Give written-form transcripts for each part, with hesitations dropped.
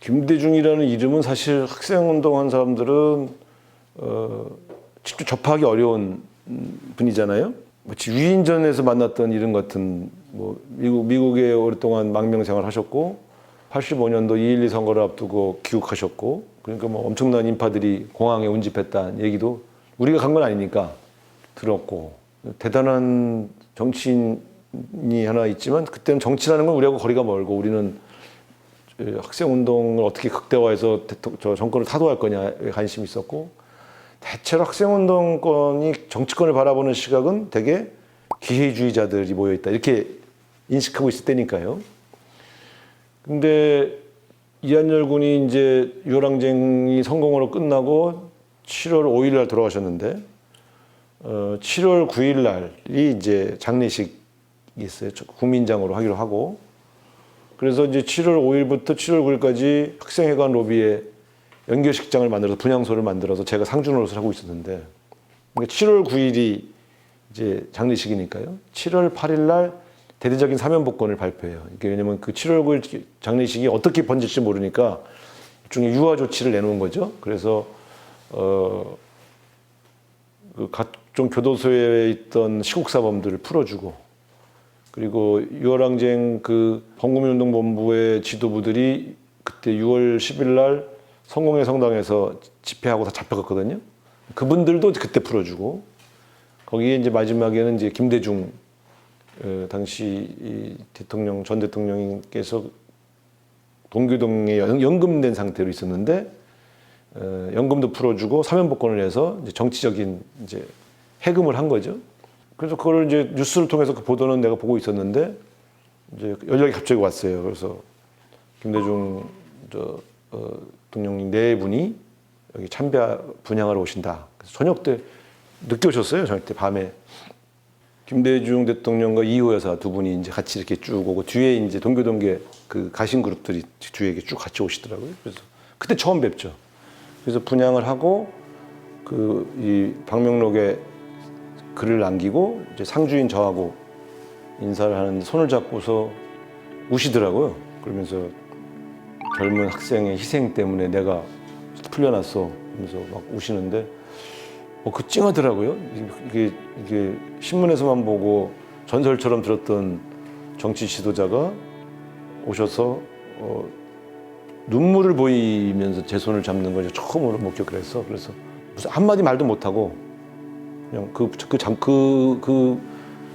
김대중이라는 이름은 사실 학생운동한 사람들은 직접 접하기 어려운 분이잖아요. 마치 위인전에서 만났던 이름 같은 뭐 미국에 오랫동안 망명 생활하셨고 85년도 2.12 선거를 앞두고 귀국하셨고 그러니까 뭐 엄청난 인파들이 공항에 운집했다는 얘기도 우리가 간 건 아니니까 들었고 대단한 정치인이 하나 있지만 그때는 정치라는 건 우리하고 거리가 멀고 우리는 학생운동을 어떻게 극대화해서 저 정권을 타도할 거냐에 관심이 있었고 대체로 학생운동권이 정치권을 바라보는 시각은 되게 기회주의자들이 모여있다 이렇게 인식하고 있을 때니까요. 근데 이한열 군이 이제 유월항쟁이 성공으로 끝나고 7월 5일 날 돌아가셨는데 7월 9일 날이 이제 장례식이 있어요. 국민장으로 하기로 하고 그래서 이제 7월 5일부터 7월 9일까지 학생회관 로비에 연결식장을 만들어서 분향소를 만들어서 제가 상주 노릇을 하고 있었는데 7월 9일이 이제 장례식이니까요. 7월 8일 날 대대적인 사면복권을 발표해요. 이게 왜냐면 그 7월 9일 장례식이 어떻게 번질지 모르니까 일종의 유화 조치를 내놓은 거죠. 그래서 그 각종 교도소에 있던 시국사범들을 풀어주고 그리고 유월항쟁 그 범국민운동본부의 지도부들이 그때 6월 10일 날 성공회 성당에서 집회하고 다 잡혀갔거든요. 그분들도 그때 풀어주고 거기에 이제 마지막에는 이제 김대중 당시 대통령 전 대통령께서 동교동에 연금된 상태로 있었는데 연금도 풀어주고 사면복권을 해서 이제 정치적인 이제 해금을 한 거죠. 그래서 그걸 이제 뉴스를 통해서 그 보도는 내가 보고 있었는데 이제 연락이 갑자기 왔어요. 그래서 김대중 대통령님 네 분이 여기 참배 분향하러 오신다. 그래서 저녁 때 늦게 오셨어요. 저녁 때 밤에 김대중 대통령과 이호 여사 두 분이 이제 같이 이렇게 쭉 오고 뒤에 이제 동교동계 그 가신 그룹들이 뒤에 쭉 같이 오시더라고요. 그래서 그때 처음 뵙죠. 그래서 분향을 하고 그 이 방명록에 글을 남기고 이제 상주인 저하고 인사를 하는데 손을 잡고서 우시더라고요. 그러면서 젊은 학생의 희생 때문에 내가 풀려났어. 그러면서 막 우시는데 그 찡하더라고요. 이게 신문에서만 보고 전설처럼 들었던 정치 지도자가 오셔서 눈물을 보이면서 제 손을 잡는 걸 처음으로 목격을 했어. 그래서 무슨 한마디 말도 못하고 그냥 그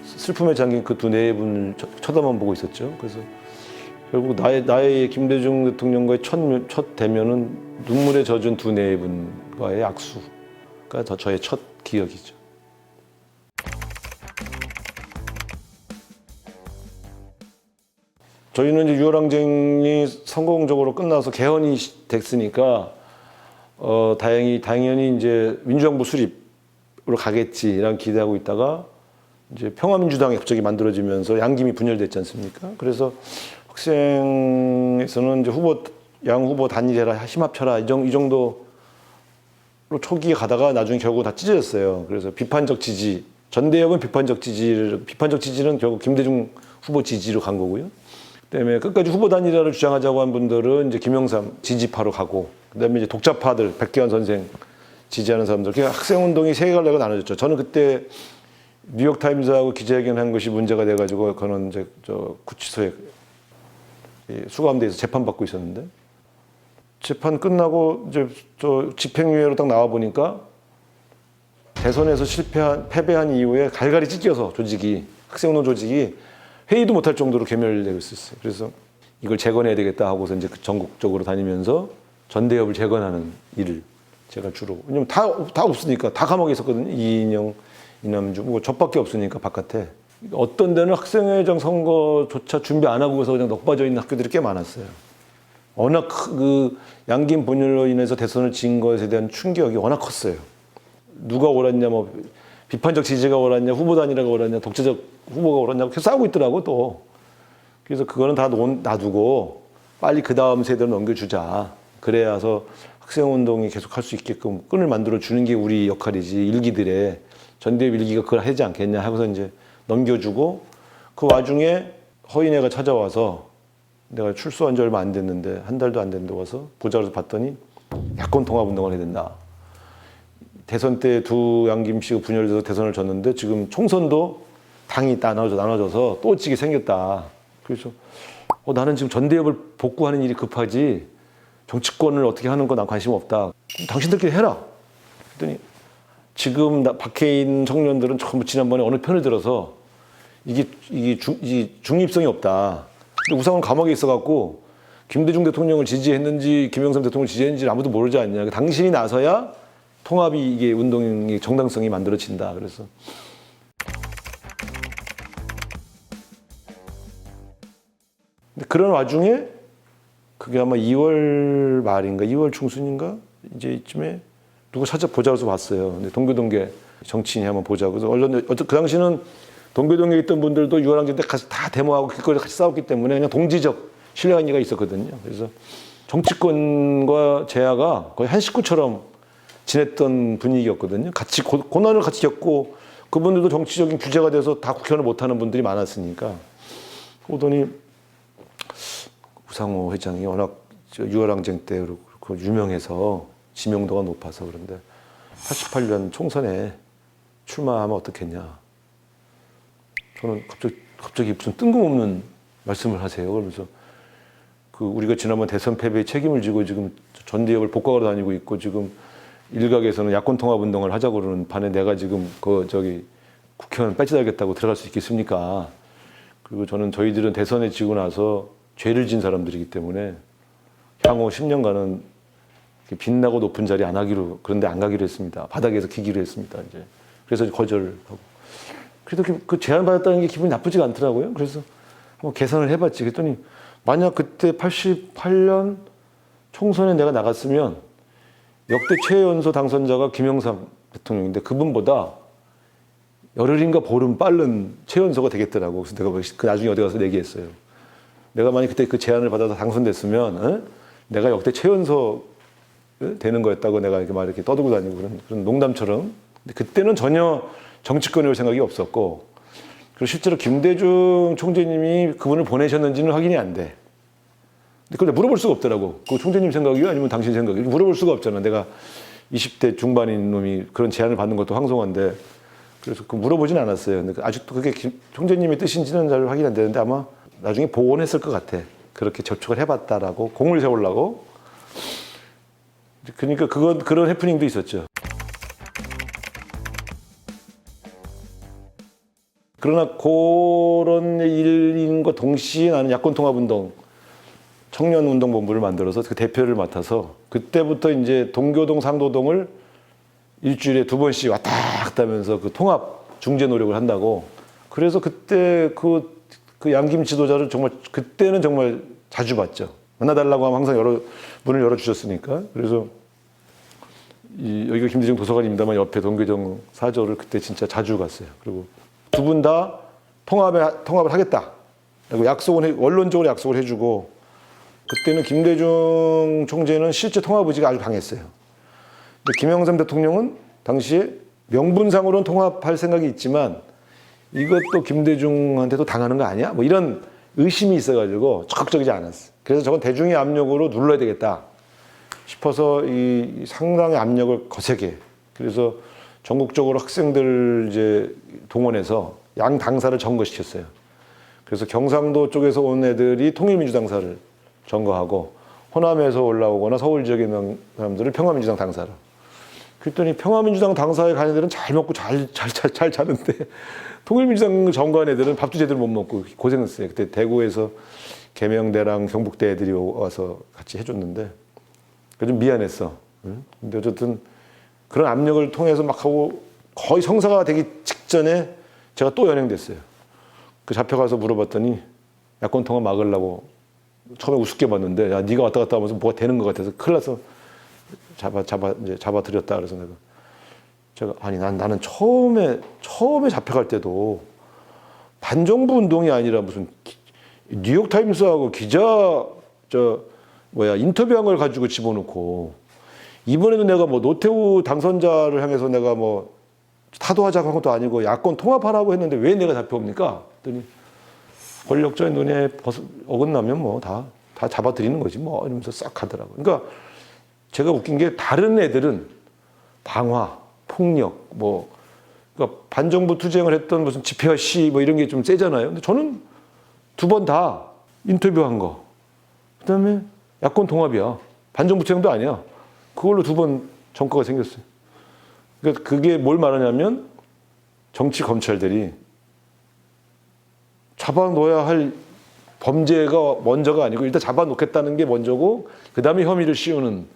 슬픔에 잠긴 그 두 네 분을 쳐다만 보고 있었죠. 그래서 결국 나의 김대중 대통령과의 첫 대면은 눈물에 젖은 두 네 분과의 악수가 저의 첫 기억이죠. 저희는 이제 유월항쟁이 성공적으로 끝나서 개헌이 됐으니까 당연히 이제 민주정부 수립으로 가겠지라는 기대하고 있다가 이제 평화민주당이 갑자기 만들어지면서 양김이 분열됐지 않습니까? 그래서 학생에서는 이제 양 후보 단일해라, 힘 합쳐라 이 정도로 초기에 가다가 나중에 결국 다 찢어졌어요. 그래서 비판적 지지, 전대협은 비판적 지지는 결국 김대중 후보 지지로 간 거고요. 그다음에 끝까지 후보 단일화를 주장하자고 한 분들은 이제 김영삼 지지파로 가고, 그다음에 이제 독자파들 백기환 선생 지지하는 사람들, 그러니까 학생운동이 세 갈래가 나눠졌죠. 저는 그때 뉴욕타임즈하고 기자회견한 것이 문제가 돼가지고 그는 이제 구치소에 수감돼서 재판받고 있었는데, 재판 끝나고 이제 집행유예로 딱 나와 보니까 대선에서 패배한 이후에 갈갈이 찢겨서 학생운동 조직이 회의도 못할 정도로 괴멸되고 있었어요. 그래서 이걸 재건해야 되겠다 하고서 이제 전국적으로 다니면서 전대협을 재건하는 일을 제가 주로, 왜냐면 다 없으니까 다 감옥에 있었거든요. 이인영, 이남주, 뭐 저밖에 없으니까 바깥에. 어떤 데는 학생회장 선거조차 준비 안 하고서 그냥 넋 빠져 있는 학교들이 꽤 많았어요. 워낙 그 양김 분열로 인해서 대선을 진 것에 대한 충격이 워낙 컸어요. 누가 옳았냐, 뭐 비판적 지지가 옳았냐, 후보 단일화가 옳았냐, 독재적 후보가 옳았냐 계속 싸우고 있더라고 또. 그래서 그거는 다 놔두고 빨리 그 다음 세대로 넘겨주자. 그래야서 학생운동이 계속 할 수 있게끔 끈을 만들어 주는 게 우리 역할이지, 일기들의 전대협 일기가 그걸 하지 않겠냐 하고서 이제 넘겨주고, 그 와중에 허인회가 찾아와서 내가 출소한 지 얼마 안 됐는데 한 달도 안 됐는데 와서 보자고 봤더니 야권 통합 운동을 해야 된다. 대선 때 두 양김씨가 분열돼서 대선을 졌는데 지금 총선도 당이 나눠져서 또 찌게 생겼다. 그래서 나는 지금 전대협을 복구하는 일이 급하지 정치권을 어떻게 하는 건 난 관심 없다. 그럼 당신들끼리 해라. 그랬더니 지금 밖에 있는 청년들은 전부 지난번에 어느 편을 들어서 이게 중립성이 없다. 근데 우상은 감옥에 있어갖고 김대중 대통령을 지지했는지 김영삼 대통령을 지지했는지 아무도 모르지 않냐. 당신이 나서야 통합이 이게 운동의 정당성이 만들어진다. 그래서 근데 그런 와중에 그게 아마 2월 말인가 2월 중순인가 이제 이쯤에 누구 찾아보자고 봤어요. 근데 동교동계 정치인이 한번 보자고. 그래서 얼른 그 당시는 동교동계에 있던 분들도 유월항쟁 때 같이 다 데모하고 길거리에 같이 싸웠기 때문에 그냥 동지적 신뢰관계가 있었거든요. 그래서 정치권과 재야가 거의 한 식구처럼 지냈던 분위기였거든요. 같이 고난을 같이 겪고 그분들도 정치적인 규제가 돼서 다 국회의원을 못하는 분들이 많았으니까. 보더니 우상호 회장이 워낙 유월항쟁 때 그렇고 유명해서 지명도가 높아서 그런데 88년 총선에 출마하면 어떻겠냐. 저는 갑자기 무슨 뜬금없는 말씀을 하세요. 그러면서 우리가 지난번 대선 패배에 책임을 지고 지금 전대협을 복각하러 다니고 있고 지금 일각에서는 야권 통합 운동을 하자고 그러는 반에 내가 지금 국회의원 배지달겠다고 들어갈 수 있겠습니까? 그리고 저는 저희들은 대선에 지고 나서 죄를 진 사람들이기 때문에 향후 10년간은 빛나고 높은 자리 그런데 안 가기로 했습니다. 바닥에서 기기로 했습니다. 이제 그래서 거절하고. 그래도 그 제안 받았다는 게 기분이 나쁘지가 않더라고요. 그래서 한번 계산을 해봤지. 그랬더니 만약 그때 88년 총선에 내가 나갔으면 역대 최연소 당선자가 김영삼 대통령인데 그분보다 열흘인가 보름 빠른 최연소가 되겠더라고. 그래서 내가 그 나중에 어디 가서 얘기했어요. 내가 만약 그때 그 제안을 받아서 당선됐으면 내가 역대 최연소 되는 거였다고 내가 이렇게 떠들고 다니고 그런 농담처럼. 근데 그때는 전혀 정치권에 올 생각이 없었고, 그리고 실제로 김대중 총재님이 그분을 보내셨는지는 확인이 안 돼. 근데 그걸 물어볼 수가 없더라고. 그 총재님 생각이요? 아니면 당신 생각이요? 물어볼 수가 없잖아. 내가 20대 중반인 놈이 그런 제안을 받는 것도 황송한데. 그래서 물어보진 않았어요. 근데 아직도 그게 총재님의 뜻인지는 잘 확인 안 되는데 아마 나중에 복원했을 것 같아. 그렇게 접촉을 해봤다라고 공을 세우려고. 그러니까 그런 해프닝도 있었죠. 그러나 그런 일인과 동시에 나는 야권통합운동 청년운동본부를 만들어서 그 대표를 맡아서 그때부터 이제 동교동 상도동을 일주일에 2번씩 왔다 갔다 하면서 그 통합 중재 노력을 한다고. 그래서 그때 그 양김 지도자를 그때는 정말 자주 봤죠. 만나달라고 하면 항상 문을 열어주셨으니까. 그래서 여기가 김대중 도서관입니다만 옆에 동교동 사저를 그때 진짜 자주 갔어요. 그리고 두 분 다 통합을 하겠다. 원론적으로 약속을 해주고, 그때는 김대중 총재는 실제 통합 의지가 아주 강했어요. 근데 김영삼 대통령은 당시에 명분상으로는 통합할 생각이 있지만 이것도 김대중한테도 당하는 거 아니야? 뭐 이런 의심이 있어가지고 적극적이지 않았어. 그래서 저건 대중의 압력으로 눌러야 되겠다 싶어서 이 상당히 압력을 거세게. 그래서 전국적으로 학생들 이제 동원해서 양 당사를 점거시켰어요. 그래서 경상도 쪽에서 온 애들이 통일민주당사를 점거하고 호남에서 올라오거나 서울 지역에 있는 사람들을 평화민주당 당사로. 그랬더니 평화민주당 당사에 간 애들은 잘 먹고 잘 자는데 통일민주당 점거한 애들은 밥도 제대로 못 먹고 고생했어요. 그때 대구에서 계명대랑 경북대 애들이 와서 같이 해줬는데 좀 미안했어. 근데 어쨌든 그런 압력을 통해서 막 하고 거의 성사가 되기 직전에 제가 또 연행됐어요. 잡혀가서 물어봤더니 야권 통합 막으려고 처음에 우습게 봤는데, 야, 네가 왔다 갔다 하면서 뭐가 되는 것 같아서 큰일 나서 잡아들였다. 그래서 나는 처음에 잡혀갈 때도 반정부 운동이 아니라 무슨 뉴욕타임스하고 인터뷰한 걸 가지고 집어넣고, 이번에도 내가 노태우 당선자를 향해서 내가 타도하자고 한 것도 아니고 야권 통합하라고 했는데 왜 내가 잡혀옵니까? 그랬더니 권력자의 눈에 어긋나면 뭐 다 잡아들이는 거지 뭐 이러면서 싹 하더라고요. 그러니까 제가 웃긴 게 다른 애들은 방화, 폭력, 뭐 그러니까 반정부 투쟁을 했던 무슨 집회와 시 뭐 이런 게 좀 세잖아요. 근데 저는 두 번 다 인터뷰한 거. 그다음에 야권 통합이야. 반정부 투쟁도 아니야. 그걸로 두 번 정과가 생겼어요. 그러니까 그게 뭘 말하냐면 정치 검찰들이 잡아놓아야 할 범죄가 먼저가 아니고 일단 잡아놓겠다는 게 먼저고 그다음에 혐의를 씌우는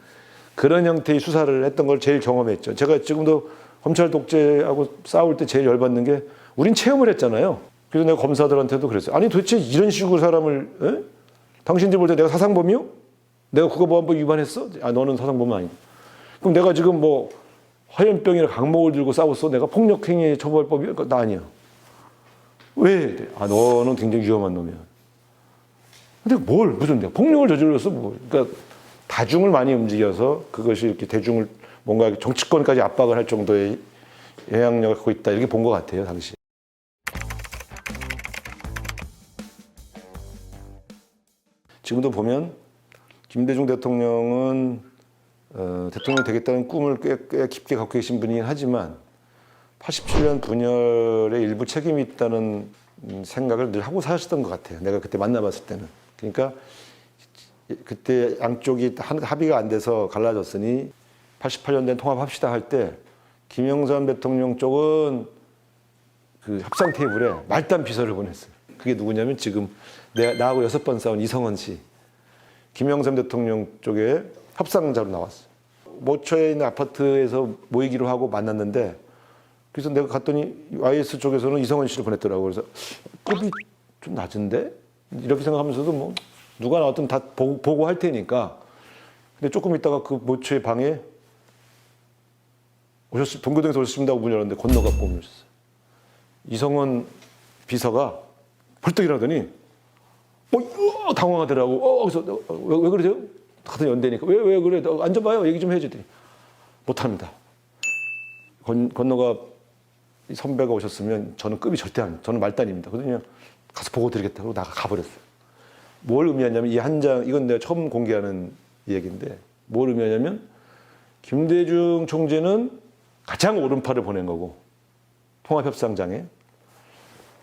그런 형태의 수사를 했던 걸 제일 경험했죠. 제가 지금도 검찰 독재하고 싸울 때 제일 열받는 게 우린 체험을 했잖아요. 그래서 내가 검사들한테도 그랬어요. 아니 도대체 이런 식으로 사람을 당신들 볼 때 내가 사상범이요? 내가 국가보안법 위반했어? 아 너는 사상범은 아니다. 그럼 내가 지금 뭐 화염병이나 강목을 들고 싸웠어? 내가 폭력행위 처벌법이 나 아니야. 왜? 아 너는 굉장히 위험한 놈이야. 근데 무슨 내가 폭력을 저질렀어? 그러니까 다중을 많이 움직여서 그것이 이렇게 대중을 뭔가 정치권까지 압박을 할 정도의 영향력을 갖고 있다 이렇게 본 것 같아요 당시. 지금도 보면 김대중 대통령은 대통령이 되겠다는 꿈을 꽤 깊게 갖고 계신 분이긴 하지만 87년 분열에 일부 책임이 있다는 생각을 늘 하고 사셨던 것 같아요. 내가 그때 만나봤을 때는. 그러니까 그때 양쪽이 합의가 안 돼서 갈라졌으니 88년대 통합합시다 할 때 김영삼 대통령 쪽은 그 협상 테이블에 말단 비서를 보냈어요. 그게 누구냐면 지금 나하고 6번 싸운 이성헌 씨. 김영삼 대통령 쪽에 협상자로 나왔어요. 모처에 있는 아파트에서 모이기로 하고 만났는데 그래서 내가 갔더니 YS 쪽에서는 이성헌 씨를 보냈더라고요. 그래서 급이 좀 낮은데? 이렇게 생각하면서도 뭐 누가 나왔든 다 보고 할 테니까. 근데 조금 있다가 그 모처의 방에 동교동에서 오셨습니다 하고 문 열었는데 건너갖고 오셨어요. 이성헌 비서가 벌떡 일어나더니 당황하더라고. 그래서 왜 그러세요? 같은 연대니까. 왜 그래? 앉아봐요. 얘기 좀 해주더니 못합니다. 건너가 선배가 오셨으면 저는 급이 절대 안, 저는 말단입니다. 그러더니 가서 보고 드리겠다고 가버렸어요. 뭘 의미하냐면 이 한 장, 이건 내가 처음 공개하는 얘기인데 뭘 의미하냐면 김대중 총재는 가장 오른팔을 보낸 거고 통합협상장에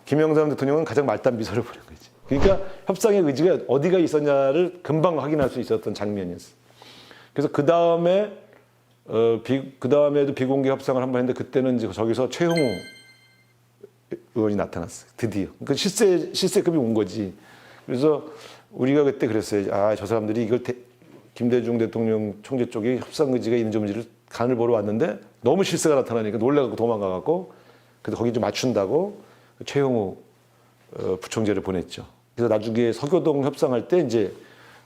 김영삼 대통령은 가장 말단 비서를 보낸 거지. 그러니까 협상의 의지가 어디가 있었냐를 금방 확인할 수 있었던 장면이었어. 그래서 그 다음에도 비공개 협상을 한번 했는데 그때는 이제 저기서 최형우 의원이 나타났어요. 드디어. 그 실세급이 온 거지. 그래서 우리가 그때 그랬어요. 아, 저 사람들이 이걸 김대중 대통령 총재 쪽에 협상 의지가 있는지 없는지를 간을 보러 왔는데 너무 실세가 나타나니까 놀라갖고 도망가갖고 그래서 거기 좀 맞춘다고 최형우 부총재를 보냈죠. 그래서 나중에 서교동 협상할 때 이제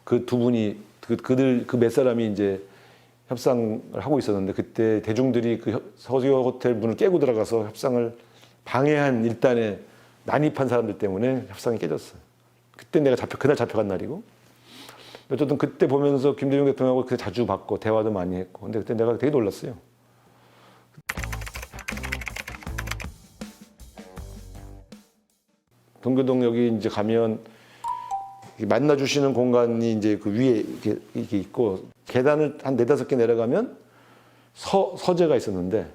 그 두 분이 그 몇 사람이 이제 협상을 하고 있었는데 그때 대중들이 그 서교 호텔 문을 깨고 들어가서 협상을 방해한 일단에 난입한 사람들 때문에 협상이 깨졌어요. 그때 내가 그날 잡혀간 날이고 어쨌든 그때 보면서 김대중 대통령하고 그때 자주 봤고 대화도 많이 했고 근데 그때 내가 되게 놀랐어요. 동교동 여기 이제 가면 만나주시는 공간이 이제 그 위에 이렇게 있고 계단을 한 4-5개 내려가면 서재가 있었는데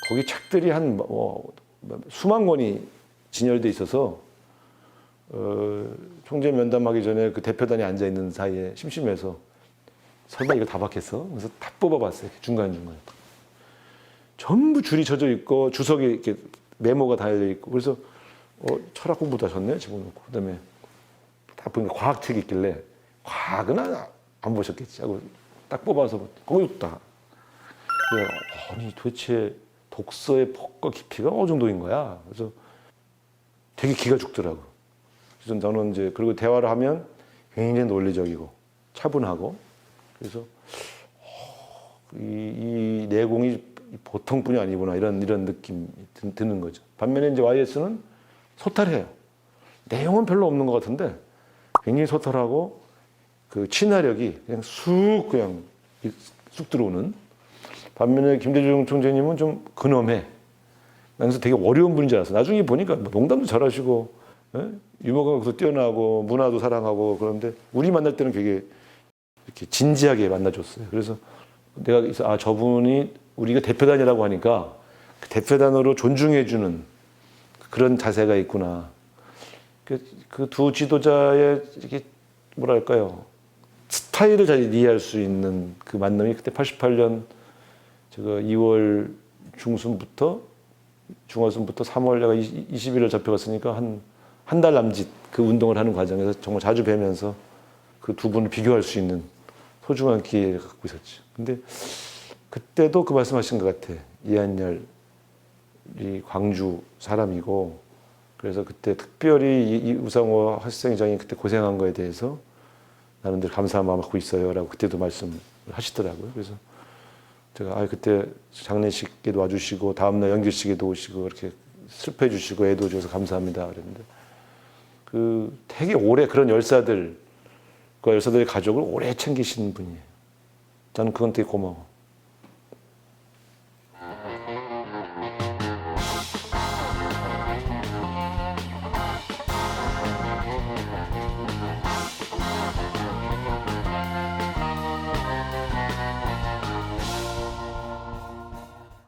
거기 책들이 한 수만 권이 진열돼 있어서 총재 면담하기 전에 그 대표단이 앉아 있는 사이에 심심해서 설마 이거 다 받겠어? 그래서 다 뽑아봤어요. 중간중간. 전부 줄이 쳐져 있고 주석에 이렇게 메모가 달려 있고 그래서 철학 공부도 하셨네 집어넣고 그다음에 딱 보니까 과학책이 있길래 과학은 안 보셨겠지 하고 딱 뽑아서 거기도 딱 아니 도대체 독서의 폭과 깊이가 어느 정도인 거야. 그래서 되게 기가 죽더라고. 그래서 저는 이제 그리고 대화를 하면 굉장히 논리적이고 차분하고 그래서 이 내공이 보통뿐이 아니구나 이런 느낌이 드는 거죠. 반면에 이제 YS는 소탈해요. 내용은 별로 없는 것 같은데 굉장히 소탈하고 그 친화력이 그냥 쑥 들어오는. 반면에 김대중 총재님은 좀 근엄해. 그래서 되게 어려운 분인 줄 알았어. 나중에 보니까 농담도 잘하시고 예? 유머가 그래서 뛰어나고 문화도 사랑하고 그런데 우리 만날 때는 되게 이렇게 진지하게 만나줬어요. 그래서 내가 아 저분이 우리가 대표단이라고 하니까 그 대표단으로 존중해주는 그런 자세가 있구나. 그 두 지도자의 이게 뭐랄까요 스타일을 잘 이해할 수 있는 그 만남이 그때 88년 제가 2월 중순부터 3월 내가 20일을 잡혀갔으니까 한 달 남짓 그 운동을 하는 과정에서 정말 자주 뵈면서 그 두 분을 비교할 수 있는 소중한 기회를 갖고 있었죠. 근데 그때도 그 말씀하신 것 같아. 이한열이 광주 사람이고 그래서 그때 특별히 이 우상호 학생회장이 그때 고생한 거에 대해서 나는 늘 감사한 마음 갖고 있어요라고 그때도 말씀을 하시더라고요. 그래서 제가 그때 장례식에도 와주시고 다음날 연결식에도 오시고 이렇게 슬퍼해 주시고 애도 줘서 감사합니다 그랬는데 그 되게 오래 그런 열사들의 가족을 오래 챙기시는 분이에요. 저는 그건 되게 고마워.